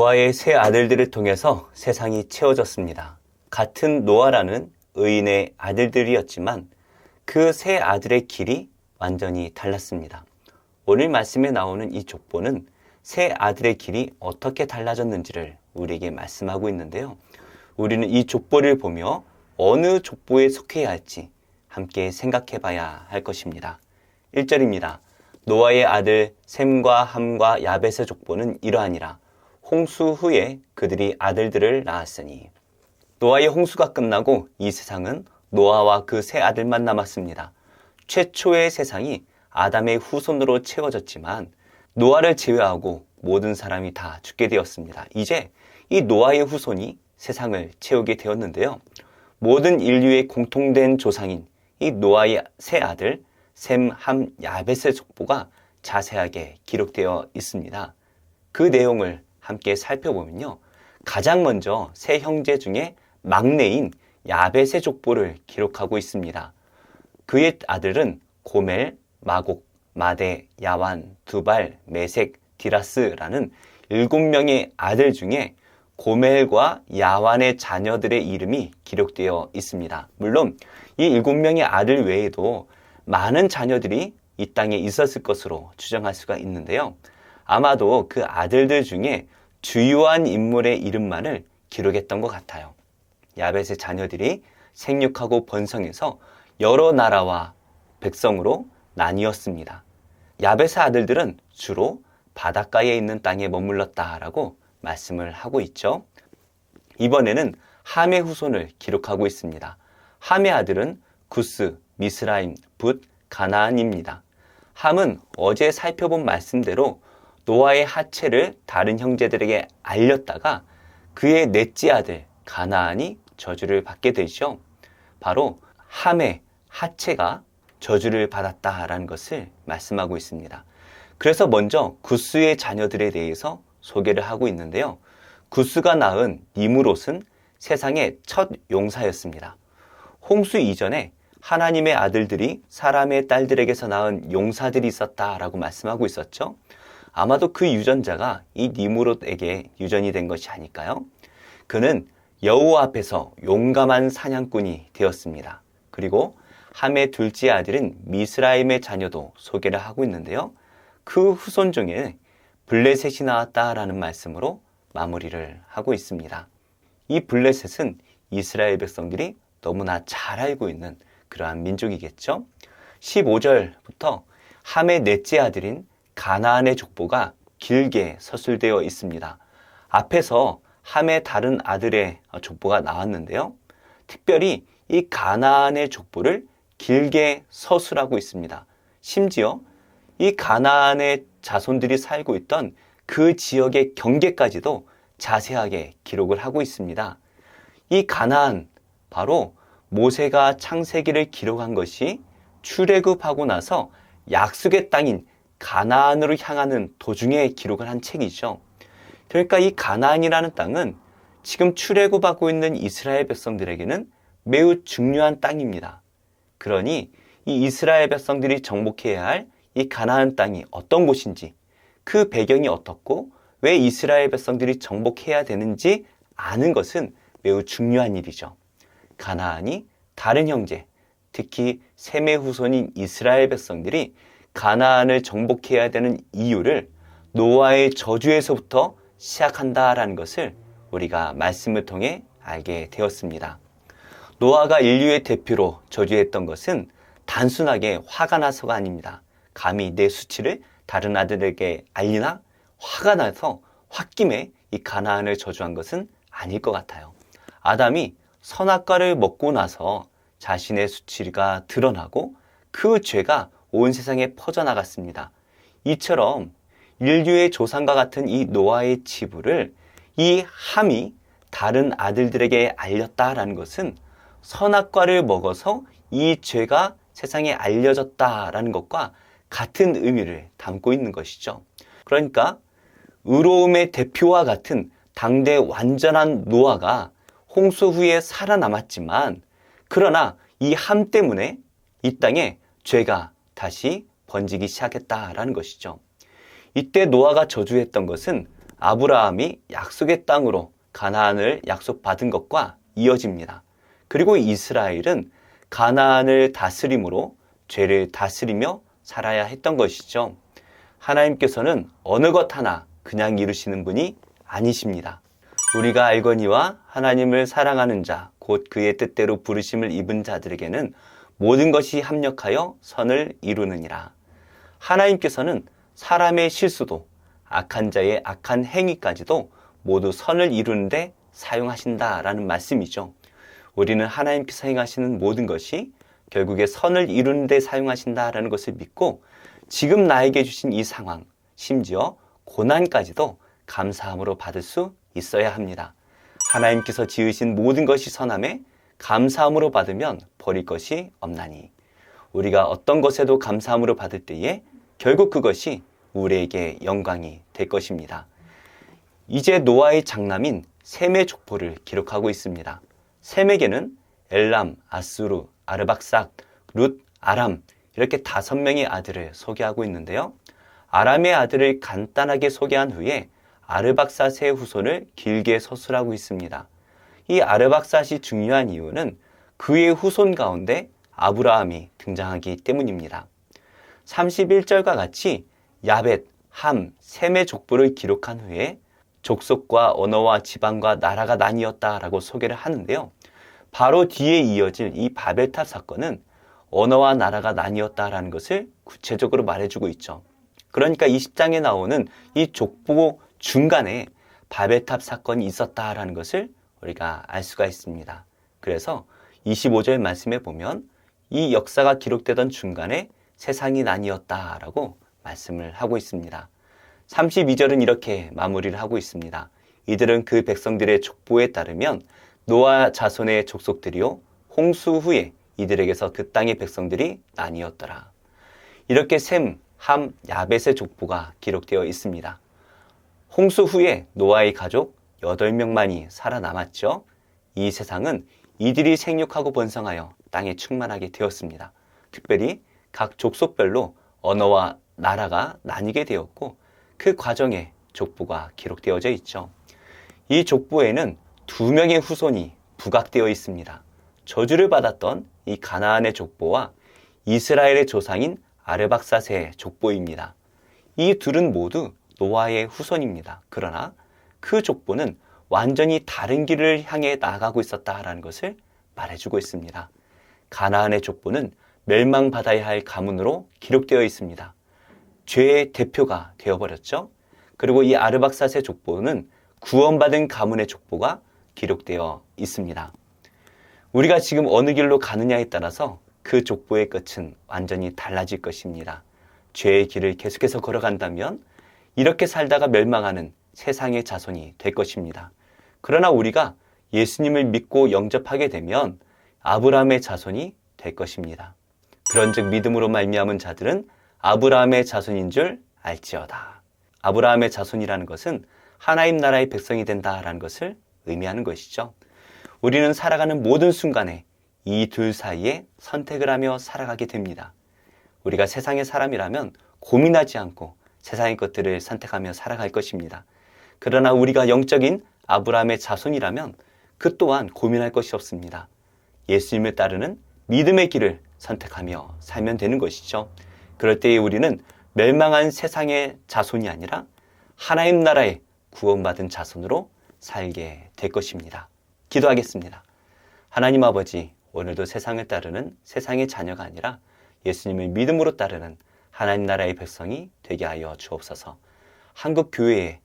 노아의 세 아들들을 통해서 세상이 채워졌습니다. 같은 노아라는 의인의 아들들이었지만 그 세 아들의 길이 완전히 달랐습니다. 오늘 말씀에 나오는 이 족보는 세 아들의 길이 어떻게 달라졌는지를 우리에게 말씀하고 있는데요. 우리는 이 족보를 보며 어느 족보에 속해야 할지 함께 생각해 봐야 할 것입니다. 1절입니다. 노아의 아들 셈과 함과 야벳의 족보는 이러하니라. 홍수 후에 그들이 아들들을 낳았으니. 노아의 홍수가 끝나고 이 세상은 노아와 그 세 아들만 남았습니다. 최초의 세상이 아담의 후손으로 채워졌지만 노아를 제외하고 모든 사람이 다 죽게 되었습니다. 이제 이 노아의 후손이 세상을 채우게 되었는데요. 모든 인류의 공통된 조상인 이 노아의 세 아들 셈, 함, 야벳의 족보가 자세하게 기록되어 있습니다. 그 내용을 함께 살펴보면요. 가장 먼저 세 형제 중에 막내인 야벳의 족보를 기록하고 있습니다. 그의 아들은 고멜, 마곡, 마대, 야완, 두발, 메색, 디라스라는 7명의 아들 중에 고멜과 야완의 자녀들의 이름이 기록되어 있습니다. 물론 이 7명의 아들 외에도 많은 자녀들이 이 땅에 있었을 것으로 추정할 수가 있는데요. 아마도 그 아들들 중에 주요한 인물의 이름만을 기록했던 것 같아요. 야벳의 자녀들이 생육하고 번성해서 여러 나라와 백성으로 나뉘었습니다. 야벳의 아들들은 주로 바닷가에 있는 땅에 머물렀다라고 말씀을 하고 있죠. 이번에는 함의 후손을 기록하고 있습니다. 함의 아들은 구스, 미스라임, 붓, 가나안입니다. 함은 어제 살펴본 말씀대로 노아의 하체를 다른 형제들에게 알렸다가 그의 넷째 아들 가나안이 저주를 받게 되죠. 바로 함의 하체가 저주를 받았다라는 것을 말씀하고 있습니다. 그래서 먼저 구스의 자녀들에 대해서 소개를 하고 있는데요. 구스가 낳은 니므롯은 세상의 첫 용사였습니다. 홍수 이전에 하나님의 아들들이 사람의 딸들에게서 낳은 용사들이 있었다라고 말씀하고 있었죠. 아마도 그 유전자가 이 니므롯에게 유전이 된 것이 아닐까요? 그는 여호와 앞에서 용감한 사냥꾼이 되었습니다. 그리고 함의 둘째 아들인 미스라임의 자녀도 소개를 하고 있는데요. 그 후손 중에 블레셋이 나왔다라는 말씀으로 마무리를 하고 있습니다. 이 블레셋은 이스라엘 백성들이 너무나 잘 알고 있는 그러한 민족이겠죠. 15절부터 함의 넷째 아들인 가나안의 족보가 길게 서술되어 있습니다. 앞에서 함의 다른 아들의 족보가 나왔는데요. 특별히 이 가나안의 족보를 길게 서술하고 있습니다. 심지어 이 가나안의 자손들이 살고 있던 그 지역의 경계까지도 자세하게 기록을 하고 있습니다. 이 가나안, 바로 모세가 창세기를 기록한 것이 출애굽하고 나서 약속의 땅인 가나안으로 향하는 도중에 기록을 한 책이죠. 그러니까 이 가나안이라는 땅은 지금 출애굽하고 있는 이스라엘 백성들에게는 매우 중요한 땅입니다. 그러니 이 이스라엘 백성들이 정복해야 할 이 가나안 땅이 어떤 곳인지, 그 배경이 어떻고 왜 이스라엘 백성들이 정복해야 되는지 아는 것은 매우 중요한 일이죠. 가나안이 다른 형제, 특히 셈의 후손인 이스라엘 백성들이 가나안을 정복해야 되는 이유를 노아의 저주에서부터 시작한다라는 것을 우리가 말씀을 통해 알게 되었습니다. 노아가 인류의 대표로 저주했던 것은 단순하게 화가 나서가 아닙니다. 감히 내 수치를 다른 아들에게 알리나 화가 나서 홧김에 이 가나안을 저주한 것은 아닐 것 같아요. 아담이 선악과를 먹고 나서 자신의 수치가 드러나고 그 죄가 온 세상에 퍼져나갔습니다. 이처럼 인류의 조상과 같은 이 노아의 치부를 이 함이 다른 아들들에게 알렸다라는 것은 선악과를 먹어서 이 죄가 세상에 알려졌다라는 것과 같은 의미를 담고 있는 것이죠. 그러니까 의로움의 대표와 같은 당대 완전한 노아가 홍수 후에 살아남았지만 그러나 이 함 때문에 이 땅에 죄가 다시 번지기 시작했다라는 것이죠. 이때 노아가 저주했던 것은 아브라함이 약속의 땅으로 가나안을 약속받은 것과 이어집니다. 그리고 이스라엘은 가나안을 다스림으로 죄를 다스리며 살아야 했던 것이죠. 하나님께서는 어느 것 하나 그냥 이루시는 분이 아니십니다. 우리가 알거니와 하나님을 사랑하는 자, 곧 그의 뜻대로 부르심을 입은 자들에게는 모든 것이 합력하여 선을 이루느니라. 하나님께서는 사람의 실수도 악한 자의 악한 행위까지도 모두 선을 이루는데 사용하신다라는 말씀이죠. 우리는 하나님께서 행하시는 모든 것이 결국에 선을 이루는데 사용하신다라는 것을 믿고 지금 나에게 주신 이 상황, 심지어 고난까지도 감사함으로 받을 수 있어야 합니다. 하나님께서 지으신 모든 것이 선함에 감사함으로 받으면 버릴 것이 없나니 우리가 어떤 것에도 감사함으로 받을 때에 결국 그것이 우리에게 영광이 될 것입니다. 이제 노아의 장남인 셈의 족보를 기록하고 있습니다. 셈에게는 엘람, 아수르, 아르박삭, 룻, 아람 이렇게 5명의 아들을 소개하고 있는데요. 아람의 아들을 간단하게 소개한 후에 아르박삿의 후손을 길게 서술하고 있습니다. 이 아르박삿이 중요한 이유는 그의 후손 가운데 아브라함이 등장하기 때문입니다. 31절과 같이 야벳, 함, 셈의 족보를 기록한 후에 족속과 언어와 지방과 나라가 나뉘었다라고 소개를 하는데요. 바로 뒤에 이어질 이 바벨탑 사건은 언어와 나라가 나뉘었다라는 것을 구체적으로 말해주고 있죠. 그러니까 20장에 나오는 이 족보 중간에 바벨탑 사건이 있었다라는 것을 우리가 알 수가 있습니다. 그래서 25절 말씀에 보면 이 역사가 기록되던 중간에 세상이 나뉘었다라고 말씀을 하고 있습니다. 32절은 이렇게 마무리를 하고 있습니다. 이들은 그 백성들의 족보에 따르면 노아 자손의 족속들이요 홍수 후에 이들에게서 그 땅의 백성들이 나뉘었더라. 이렇게 셈, 함, 야벳의 족보가 기록되어 있습니다. 홍수 후에 노아의 가족 8명만이 살아남았죠. 이 세상은 이들이 생육하고 번성하여 땅에 충만하게 되었습니다. 특별히 각 족속별로 언어와 나라가 나뉘게 되었고 그 과정에 족보가 기록되어져 있죠. 이 족보에는 2명의 후손이 부각되어 있습니다. 저주를 받았던 이 가나안의 족보와 이스라엘의 조상인 아르박삿의 족보입니다. 이 둘은 모두 노아의 후손입니다. 그러나 그 족보는 완전히 다른 길을 향해 나아가고 있었다라는 것을 말해주고 있습니다. 가나안의 족보는 멸망받아야 할 가문으로 기록되어 있습니다. 죄의 대표가 되어버렸죠. 그리고 이 아르박삿의 족보는 구원받은 가문의 족보가 기록되어 있습니다. 우리가 지금 어느 길로 가느냐에 따라서 그 족보의 끝은 완전히 달라질 것입니다. 죄의 길을 계속해서 걸어간다면 이렇게 살다가 멸망하는 세상의 자손이 될 것입니다. 그러나 우리가 예수님을 믿고 영접하게 되면 아브라함의 자손이 될 것입니다. 그런즉 믿음으로 말미암은 자들은 아브라함의 자손인 줄 알지어다. 아브라함의 자손이라는 것은 하나님 나라의 백성이 된다라는 것을 의미하는 것이죠. 우리는 살아가는 모든 순간에 이 둘 사이에 선택을 하며 살아가게 됩니다. 우리가 세상의 사람이라면 고민하지 않고 세상의 것들을 선택하며 살아갈 것입니다. 그러나 우리가 영적인 아브라함의 자손이라면 그 또한 고민할 것이 없습니다. 예수님을 따르는 믿음의 길을 선택하며 살면 되는 것이죠. 그럴 때에 우리는 멸망한 세상의 자손이 아니라 하나님 나라의 구원받은 자손으로 살게 될 것입니다. 기도하겠습니다. 하나님 아버지, 오늘도 세상을 따르는 세상의 자녀가 아니라 예수님을 믿음으로 따르는 하나님 나라의 백성이 되게 하여 주옵소서. 한국 교회의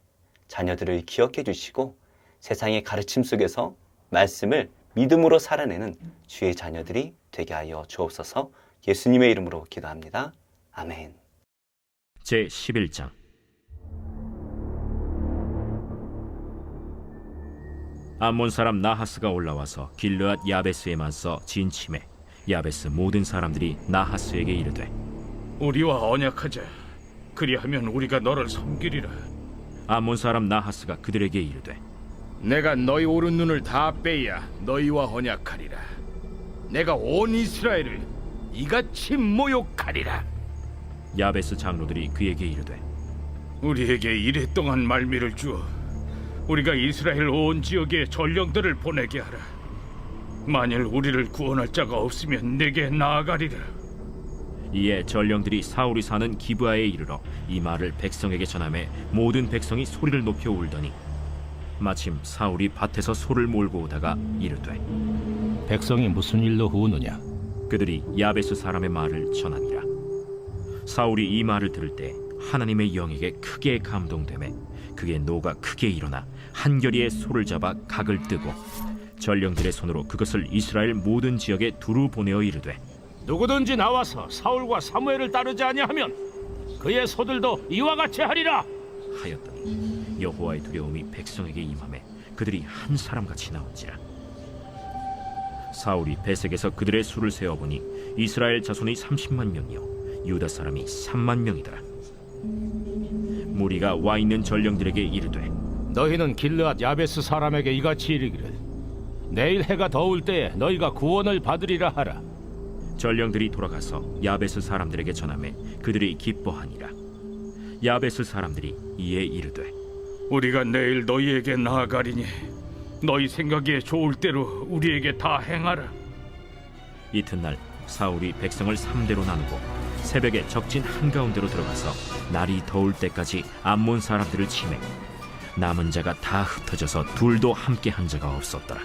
자녀들을 기억해 주시고 세상의 가르침 속에서 말씀을 믿음으로 살아내는 주의 자녀들이 되게 하여 주옵소서. 예수님의 이름으로 기도합니다. 아멘. 제11장 암몬 사람 나하스가 올라와서 길르앗 야베스에 맞서 진침해 야베스 모든 사람들이 나하스에게 이르되 우리와 언약하자. 그리하면 우리가 너를 섬기리라. 암몬 사람 나하스가 그들에게 이르되 내가 너희 오른눈을 다 빼야 너희와 언약하리라. 내가 온 이스라엘을 이같이 모욕하리라. 야베스 장로들이 그에게 이르되 우리에게 이랫동안 말미를 주어 우리가 이스라엘 온 지역에 전령들을 보내게 하라. 만일 우리를 구원할 자가 없으면 내게 나아가리라. 이에 전령들이 사울이 사는 기브아에 이르러 이 말을 백성에게 전하매 모든 백성이 소리를 높여 울더니 마침 사울이 밭에서 소를 몰고 오다가 이르되 백성이 무슨 일로 우느냐? 그들이 야베스 사람의 말을 전하니라. 사울이 이 말을 들을 때 하나님의 영에게 크게 감동되매 그의 노가 크게 일어나 한결이의 소를 잡아 각을 뜨고 전령들의 손으로 그것을 이스라엘 모든 지역에 두루 보내어 이르되 누구든지 나와서 사울과 사무엘을 따르지 아니하면 그의 소들도 이와 같이 하리라. 하였더니 여호와의 두려움이 백성에게 임하매 그들이 한 사람같이 나온지라. 사울이 베색에서 그들의 수를 세어보니 이스라엘 자손이 30만 명이요 유다 사람이 3만 명이더라. 무리가 와 있는 전령들에게 이르되 너희는 길르앗 야베스 사람에게 이같이 이르기를 내일 해가 더울 때에 너희가 구원을 받으리라 하라. 전령들이 돌아가서 야베스 사람들에게 전하매 그들이 기뻐하니라. 야베스 사람들이 이에 이르되 우리가 내일 너희에게 나아가리니 너희 생각에 좋을 대로 우리에게 다 행하라. 이튿날 사울이 백성을 3대로 나누고 새벽에 적진 한가운데로 들어가서 날이 더울 때까지 암몬 사람들을 치매 남은 자가 다 흩어져서 둘도 함께 한 자가 없었더라.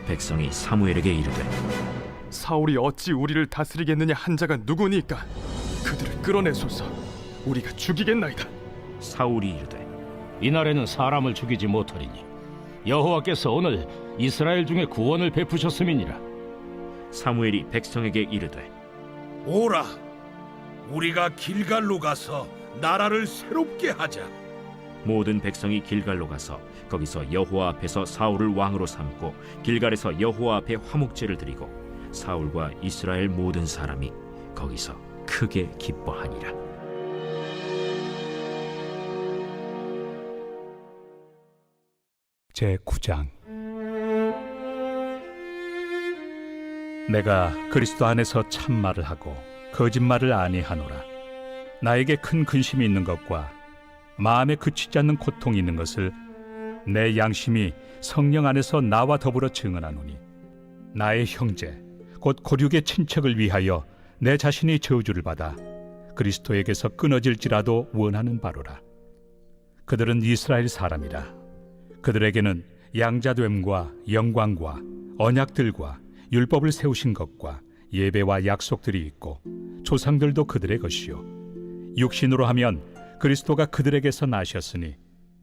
백성이 사무엘에게 이르되 사울이 어찌 우리를 다스리겠느냐 한 자가 누구니까 그들을 끌어내소서. 우리가 죽이겠나이다. 사울이 이르되 이날에는 사람을 죽이지 못하리니 여호와께서 오늘 이스라엘 중에 구원을 베푸셨음이니라. 사무엘이 백성에게 이르되 오라, 우리가 길갈로 가서 나라를 새롭게 하자. 모든 백성이 길갈로 가서 거기서 여호와 앞에서 사울을 왕으로 삼고 길갈에서 여호와 앞에 화목제를 드리고 사울과 이스라엘 모든 사람이 거기서 크게 기뻐하니라. 제9장. 내가 그리스도 안에서 참말을 하고 거짓말을 아니하노라. 나에게 큰 근심이 있는 것과 마음에 그치지 않는 고통이 있는 것을 내 양심이 성령 안에서 나와 더불어 증언하노니 나의 형제 곧 고륙의 친척을 위하여 내 자신이 저주를 받아 그리스도에게서 끊어질지라도 원하는 바로라. 그들은 이스라엘 사람이라. 그들에게는 양자됨과 영광과 언약들과 율법을 세우신 것과 예배와 약속들이 있고 조상들도 그들의 것이요 육신으로 하면 그리스도가 그들에게서 나셨으니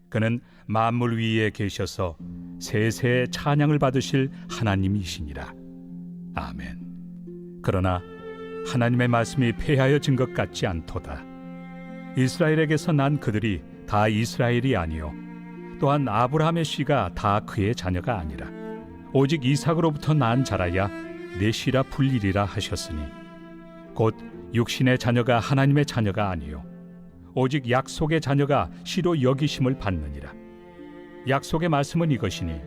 그는 만물 위에 계셔서 세세의 찬양을 받으실 하나님이시니라. 아멘. 그러나 하나님의 말씀이 폐하여진 것 같지 않도다. 이스라엘에게서 난 그들이 다 이스라엘이 아니요 또한 아브라함의 씨가 다 그의 자녀가 아니라 오직 이삭으로부터 난 자라야 내 씨라 불리리라 하셨으니 곧 육신의 자녀가 하나님의 자녀가 아니요 오직 약속의 자녀가 씨로 여기심을 받느니라. 약속의 말씀은 이것이니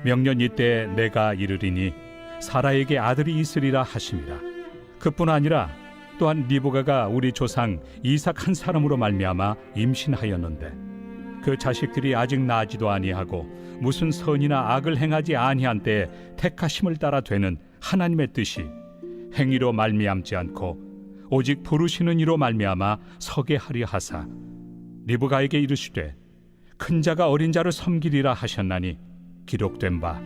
명년 이때 내가 이르리니 사라에게 아들이 있으리라 하심이라. 그뿐 아니라 또한 리브가가 우리 조상 이삭 한 사람으로 말미암아 임신하였는데 그 자식들이 아직 나지도 아니하고 무슨 선이나 악을 행하지 아니한 때에 택하심을 따라 되는 하나님의 뜻이 행위로 말미암지 않고 오직 부르시는 이로 말미암아 서게 하려 하사 리브가에게 이르시되 큰 자가 어린 자를 섬기리라 하셨나니 기록된 바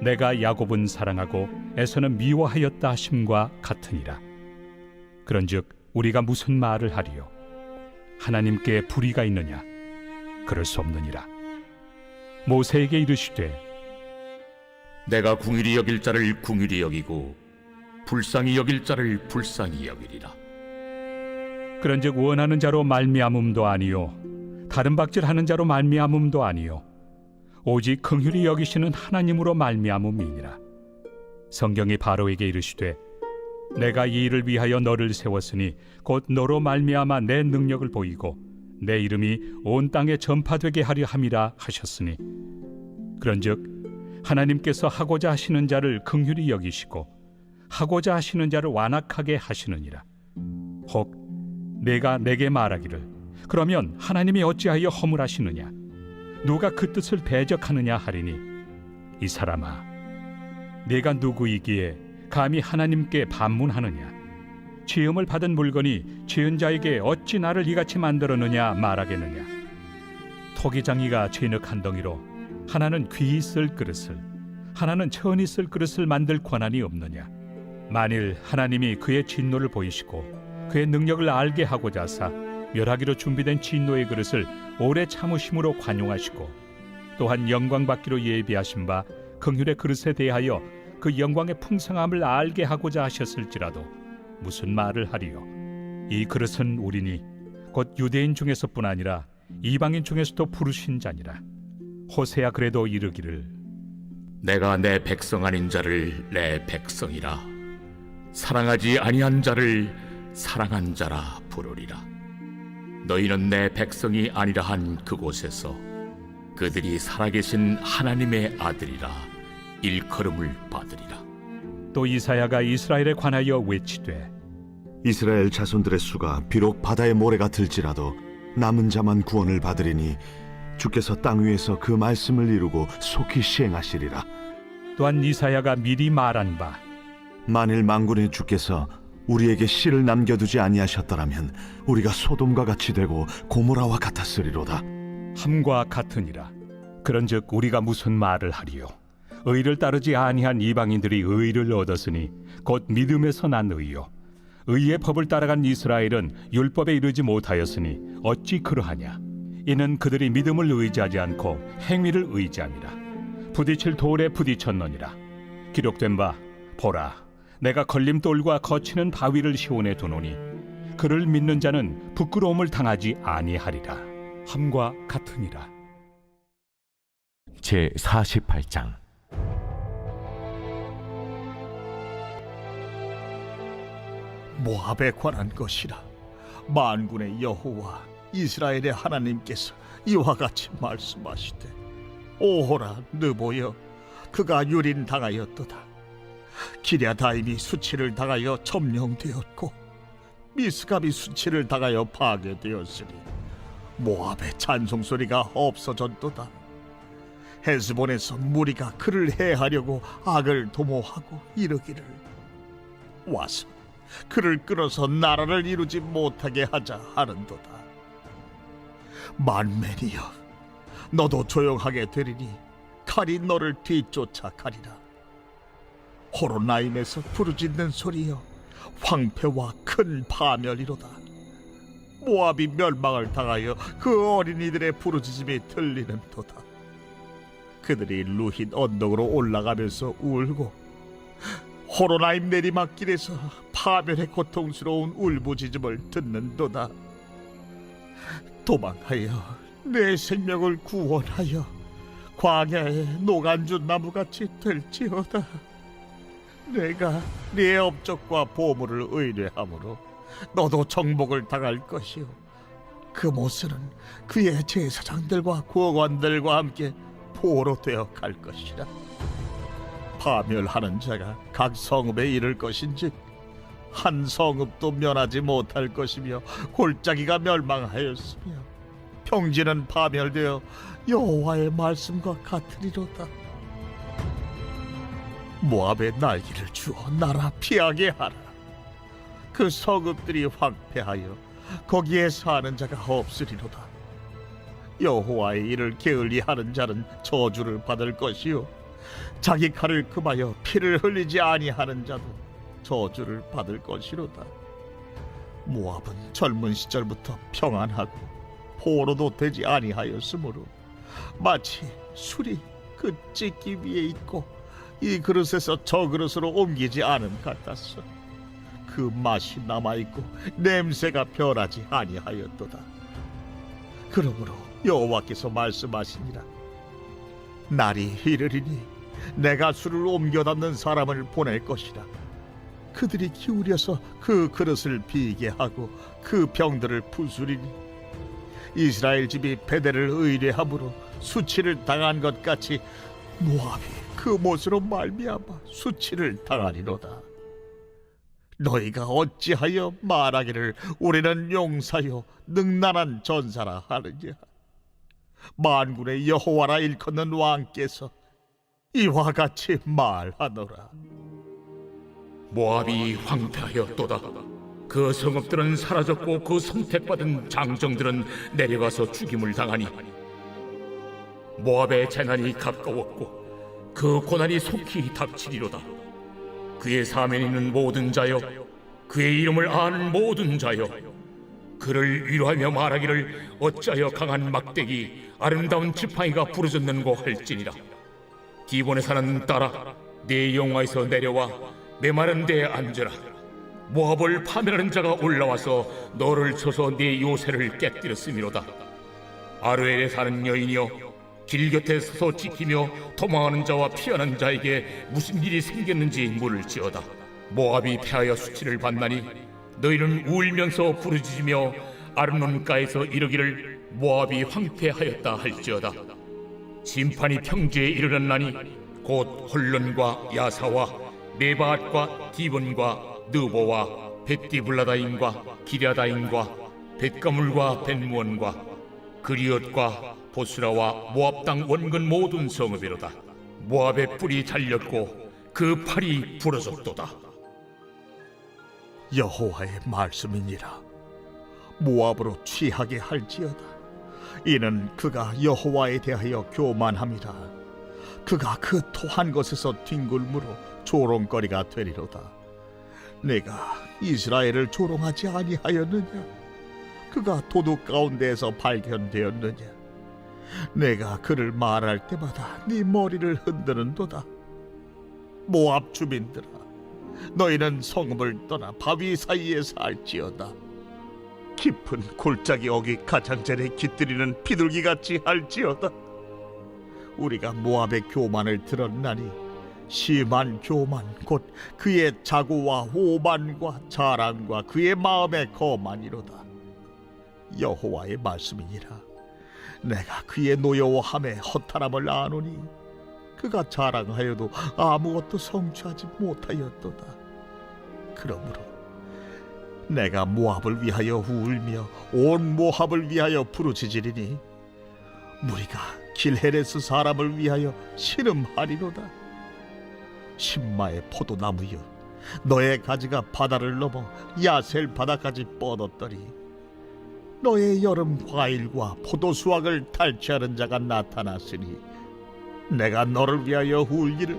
내가 야곱은 사랑하고 에서는 미워하였다 하심과 같으니라. 그런즉 우리가 무슨 말을 하리요? 하나님께 불의가 있느냐? 그럴 수 없느니라. 모세에게 이르시되 내가 궁일이 여길 자를 궁일이 여기고 불쌍히 여길 자를 불쌍히 여기리라. 그런즉 원하는 자로 말미암음도 아니요 다른 박질하는 자로 말미암음도 아니요 오직 긍휼히 여기시는 하나님으로 말미암음이니라. 성경이 바로에게 이르시되 내가 이 일을 위하여 너를 세웠으니 곧 너로 말미암아 내 능력을 보이고 내 이름이 온 땅에 전파되게 하려 함이라 하셨으니 그런즉 하나님께서 하고자 하시는 자를 긍휼히 여기시고 하고자 하시는 자를 완악하게 하시느니라. 혹 내가 내게 말하기를 그러면 하나님이 어찌하여 허물하시느냐? 누가 그 뜻을 대적하느냐 하리니, 이 사람아, 네가 누구이기에 감히 하나님께 반문하느냐? 지음을 받은 물건이 지은 자에게 어찌 나를 이같이 만들었느냐 말하겠느냐? 토기장이가 진흙 한 덩이로 하나는 귀히 쓸 그릇을, 하나는 천히 쓸 그릇을 만들 권한이 없느냐? 만일 하나님이 그의 진노를 보이시고 그의 능력을 알게 하고자 하사 멸하기로 준비된 진노의 그릇을 오래 참으심으로 관용하시고, 또한 영광 받기로 예비하신 바 긍휼의 그릇에 대하여 그 영광의 풍성함을 알게 하고자 하셨을지라도 무슨 말을 하리요? 이 그릇은 우리니 곧 유대인 중에서뿐 아니라 이방인 중에서도 부르신 자니라. 호세야 그래도 이르기를, 내가 내 백성 아닌 자를 내 백성이라, 사랑하지 아니한 자를 사랑한 자라 부르리라. 너희는 내 백성이 아니라 한 그곳에서 그들이 살아계신 하나님의 아들이라 일컬음을 받으리라. 또 이사야가 이스라엘에 관하여 외치되, 이스라엘 자손들의 수가 비록 바다의 모래가 들지라도 남은 자만 구원을 받으리니 주께서 땅 위에서 그 말씀을 이루고 속히 시행하시리라. 또한 이사야가 미리 말한 바, 만일 만군의 주께서 우리에게 씨를 남겨두지 아니하셨더라면 우리가 소돔과 같이 되고 고모라와 같았으리로다. 함과 같으니라. 그런즉 우리가 무슨 말을 하리요? 의를 따르지 아니한 이방인들이 의를 얻었으니 곧 믿음에서 난 의요. 의의 법을 따라간 이스라엘은 율법에 이르지 못하였으니 어찌 그러하냐? 이는 그들이 믿음을 의지하지 않고 행위를 의지함이라. 부딪힐 돌에 부딪혔느니라. 기록된 바, 보라, 내가 걸림돌과 거치는 바위를 시온에 두노니 그를 믿는 자는 부끄러움을 당하지 아니하리라. 함과 같으니라. 제 48장. 모압에 관한 것이라. 만군의 여호와 이스라엘의 하나님께서 이와 같이 말씀하시되, 오호라 느보여, 그가 유린당하였도다. 기랴다임이 수치를 당하여 점령되었고 미스갑이 수치를 당하여 파괴되었으니 모압의 찬송소리가 없어졌도다. 헤스본에서 무리가 그를 해하려고 악을 도모하고 이르기를, 와서 그를 끌어서 나라를 이루지 못하게 하자 하는도다. 만맨이여, 너도 조용하게 되리니 칼이 너를 뒤쫓아 가리라. 호로나임에서 부르짖는 소리여, 황폐와 큰 파멸이로다. 모압이 멸망을 당하여 그 어린이들의 부르짖음이 들리는도다. 그들이 루힌 언덕으로 올라가면서 울고 호로나임 내리막길에서 파멸의 고통스러운 울부짖음을 듣는도다. 도망하여 내 생명을 구원하여 광야의 노간주 나무같이 될지어다. 내가 네 업적과 보물을 의뢰함으로 너도 정복을 당할 것이요, 그 모습은 그의 제사장들과 구원관들과 함께 포로 되어 갈 것이라. 파멸하는 자가 각 성읍에 이를 것인즉 한 성읍도 면하지 못할 것이며 골짜기가 멸망하였으며 평지는 파멸되어 여호와의 말씀과 같으리로다. 모압의 날개를 주어 나라 피하게 하라. 그 성읍들이 황폐하여 거기에 사는 자가 없으리로다. 여호와의 일을 게을리하는 자는 저주를 받을 것이요, 자기 칼을 금하여 피를 흘리지 아니하는 자도 저주를 받을 것이로다. 모압은 젊은 시절부터 평안하고 포로도 되지 아니하였으므로 마치 술이 그 찢기 위에 있고 이 그릇에서 저 그릇으로 옮기지 않음 같았어. 그 맛이 남아있고 냄새가 변하지 아니하였도다. 그러므로 여호와께서 말씀하시니라. 날이 이르리니 내가 술을 옮겨 담는 사람을 보낼 것이라. 그들이 기울여서 그 그릇을 비게 하고 그 병들을 부수리니 이스라엘 집이 베델을 의뢰함으로 수치를 당한 것 같이 모압이 그 못으로 말미암아 수치를 당하리로다. 너희가 어찌하여 말하기를 우리는 용사요 능란한 전사라 하느냐? 만군의 여호와라 일컫는 왕께서 이와 같이 말하노라. 모압이 황폐하였도다. 그 성읍들은 사라졌고 그 선택받은 장정들은 내려가서 죽임을 당하니 모압의 재난이 가까웠고 그 고난이 속히 닥치리로다. 그의 사면에 있는 모든 자여, 그의 이름을 아는 모든 자여, 그를 위로하며 말하기를 어찌하여 강한 막대기 아름다운 지팡이가 부러졌는고 할지니라. 기본에 사는 딸아, 네 영화에서 내려와 메마른 데에 앉으라. 모압을 파멸하는 자가 올라와서 너를 쳐서 네 요새를 깨뜨렸음이로다. 아르엘에 사는 여인이여, 길 곁에 서서 지키며 도망하는 자와 피하는 자에게 무슨 일이 생겼는지 물을지어다. 모압이 패하여 수치를 받나니 너희는 울면서 부르짖으며 아르논가에서 이르기를 모압이 황폐하였다 할지어다. 심판이 평지에 이르렀나니 곧 홀론과 야사와 메바앗과 디본과 느보와 벳디블라다임과 기랴다임과 벳가물과 벳무원과 그리엇과 보스라와 모압 땅 원근 모든 성읍이로다. 모압의 뿔이 잘렸고 그 팔이 부러졌도다. 여호와의 말씀이니라. 모압으로 취하게 할지어다. 이는 그가 여호와에 대하여 교만함이라. 그가 그 토한 것에서 뒹굴므로 조롱거리가 되리로다. 내가 이스라엘을 조롱하지 아니하였느냐? 그가 도둑 가운데에서 발견되었느냐? 내가 그를 말할 때마다 네 머리를 흔드는도다. 모압 주민들아, 너희는 성읍을 떠나 바위 사이에 살지어다. 깊은 골짜기 어귀 가장자리에 깃들이는 비둘기같이 할지어다. 우리가 모압의 교만을 들었나니 심한 교만 곧 그의 자고와 오만과 자랑과 그의 마음의 거만이로다. 여호와의 말씀이니라. 내가 그의 노여워함에 허탈함을 아노니 그가 자랑하여도 아무것도 성취하지 못하였도다. 그러므로 내가 모압을 위하여 울며 온 모압을 위하여 부르짖으리니 무리가 길헤레스 사람을 위하여 신음하리로다. 신마의 포도나무여, 너의 가지가 바다를 넘어 야셀 바다까지 뻗었더니 너의 여름 과일과 포도 수확을 탈취하는 자가 나타났으니 내가 너를 위하여 울기를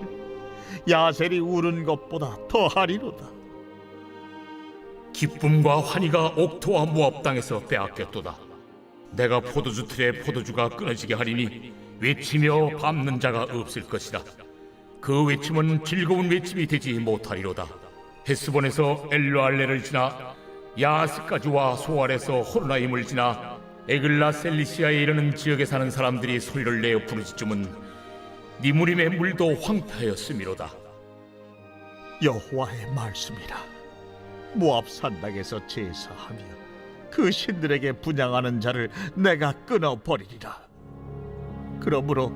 야셀이 우는 것보다 더하리로다. 기쁨과 환희가 옥토와 모압 땅에서 빼앗겼도다. 내가 포도주 틀에 포도주가 끊어지게 하리니 외치며 밟는 자가 없을 것이다. 그 외침은 즐거운 외침이 되지 못하리로다. 헤스본에서 엘르알레를 지나 야스까지와 소알에서 호르나임을 지나 에글라 셀리시아에 이르는 지역에 사는 사람들이 소리를 내어 부르짖음은 니무림의 물도 황폐하였음이로다. 여호와의 말씀이라. 모압 산당에서 제사하며 그 신들에게 분향하는 자를 내가 끊어버리리라. 그러므로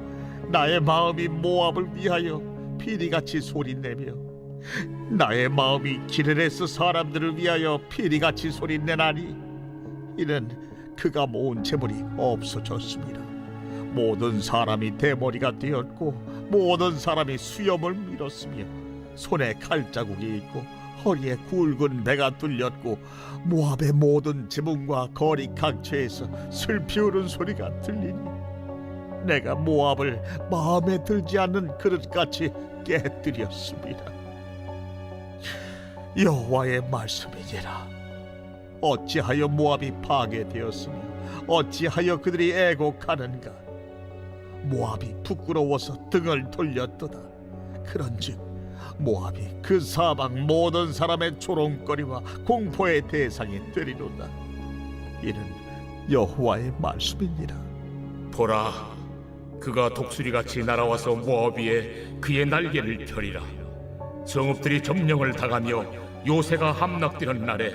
나의 마음이 모압을 위하여 피리같이 소리내며 나의 마음이 기르레스 사람들을 위하여 피리같이 소리내나니 이는 그가 모은 재물이 없어졌습니다. 모든 사람이 대머리가 되었고 모든 사람이 수염을 밀었으며 손에 칼자국이 있고 허리에 굵은 배가 뚫렸고 모압의 모든 지붕과 거리 각처에서 슬피 우는 소리가 들리니 내가 모압을 마음에 들지 않는 그릇같이 깨뜨렸습니다. 여호와의 말씀이니라. 어찌하여 모압이 파괴되었으며 어찌하여 그들이 애곡하는가? 모압이 부끄러워서 등을 돌렸도다. 그런즉 모압이 그 사방 모든 사람의 조롱거리와 공포의 대상이 되리로다. 이는 여호와의 말씀이니라. 보라, 그가 독수리같이 날아와서 모압 위에 그의 날개를 펴리라. 성읍들이 점령을 당하며 요새가 함락되는 날에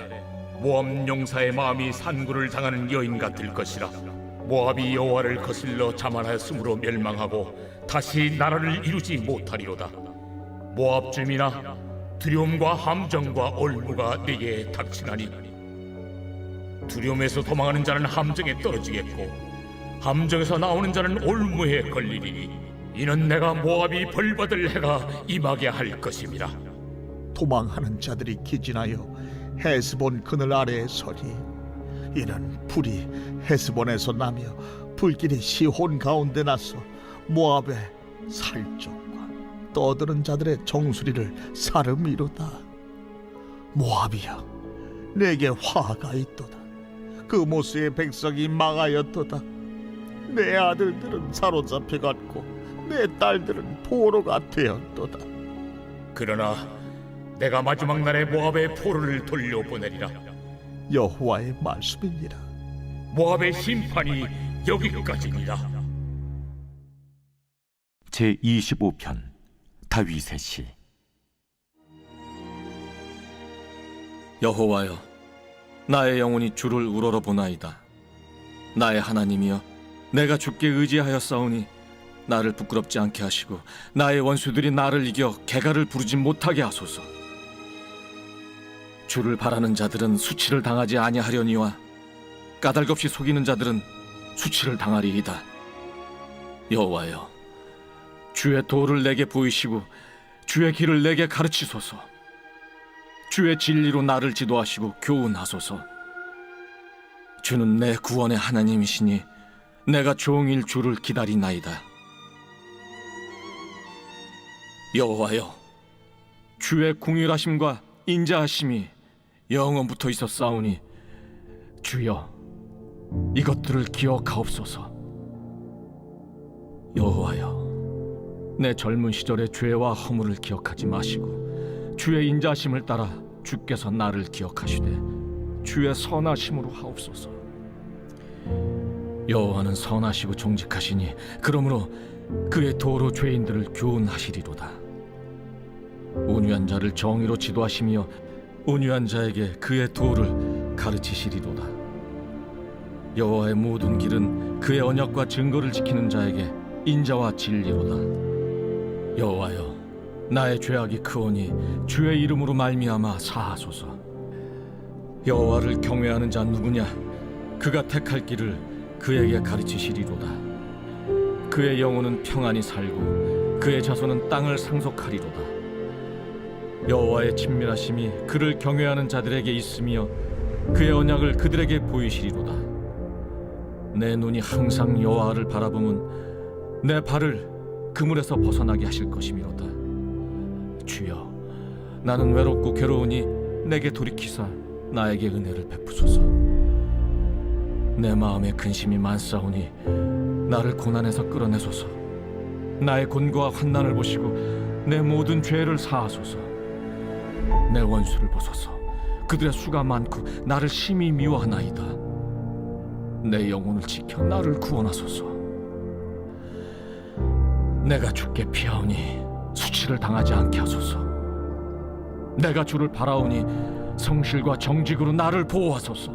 모압 용사의 마음이 산구를 당하는 여인 같을 것이라. 모압이 여호와를 거슬러 자만하였으므로 멸망하고 다시 나라를 이루지 못하리로다. 모압 주민아, 두려움과 함정과 올무가 네게 닥치나니 두려움에서 도망하는 자는 함정에 떨어지겠고 함정에서 나오는 자는 올무에 걸리리니 이는 내가 모압이 벌받을 해가 임하게 할 것입니다. 도망하는 자들이 기진하여 헤스본 그늘 아래에 서리. 이는 불이 헤스본에서 나며 불길이 시혼 가운데 나서 모압의 살적과 떠드는 자들의 정수리를 사름이로다. 모압이여, 내게 화가 있도다. 그 모스의 백성이 망하였도다. 내 아들들은 사로잡혀갔고 내 딸들은 포로가 되었도다. 그러나 내가 마지막 날에 모압의 포로를 돌려보내리라. 여호와의 말씀이니라. 모압의 심판이 여기까지니라. 제25편 다윗의 시. 여호와여, 나의 영혼이 주를 우러러보나이다. 나의 하나님이여, 내가 주께 의지하였사오니 나를 부끄럽지 않게 하시고 나의 원수들이 나를 이겨 개가를 부르지 못하게 하소서. 주를 바라는 자들은 수치를 당하지 아니하려니와 까닭없이 속이는 자들은 수치를 당하리이다. 여호와여, 주의 도를 내게 보이시고 주의 길을 내게 가르치소서. 주의 진리로 나를 지도하시고 교훈하소서. 주는 내 구원의 하나님이시니 내가 종일 주를 기다리나이다. 여호와여, 주의 궁휼하심과 인자하심이 영원부터 있었사오니 주여, 이것들을 기억하옵소서. 여호와여, 내 젊은 시절의 죄와 허물을 기억하지 마시고 주의 인자심을 따라 주께서 나를 기억하시되 주의 선하심으로 하옵소서. 여호와는 선하시고 정직하시니 그러므로 그의 도로 죄인들을 교훈하시리로다. 온유한 자를 정의로 지도하시며 온유한 자에게 그의 도를 가르치시리로다. 여호와의 모든 길은 그의 언약과 증거를 지키는 자에게 인자와 진리로다. 여호와여, 나의 죄악이 크오니 주의 이름으로 말미암아 사하소서. 여호와를 경외하는 자 누구냐? 그가 택할 길을 그에게 가르치시리로다. 그의 영혼은 평안히 살고 그의 자손은 땅을 상속하리로다. 여호와의 친밀하심이 그를 경외하는 자들에게 있으며 그의 언약을 그들에게 보이시리로다. 내 눈이 항상 여호와를 바라보면 내 발을 그물에서 벗어나게 하실 것이미로다. 주여, 나는 외롭고 괴로우니 내게 돌이키사 나에게 은혜를 베푸소서. 내 마음에 근심이 많사오니 나를 고난에서 끌어내소서. 나의 곤고와 환난을 보시고 내 모든 죄를 사하소서. 내 원수를 보소서. 그들의 수가 많고 나를 심히 미워하나이다. 내 영혼을 지켜 나를 구원하소서. 내가 주께 피하오니 수치를 당하지 않게 하소서. 내가 주를 바라오니 성실과 정직으로 나를 보호하소서.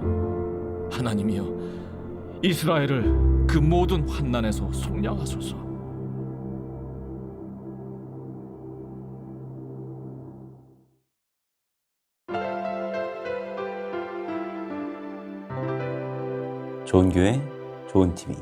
하나님이여, 이스라엘을 그 모든 환난에서 속량하소서. 좋은 교회, 좋은 TV.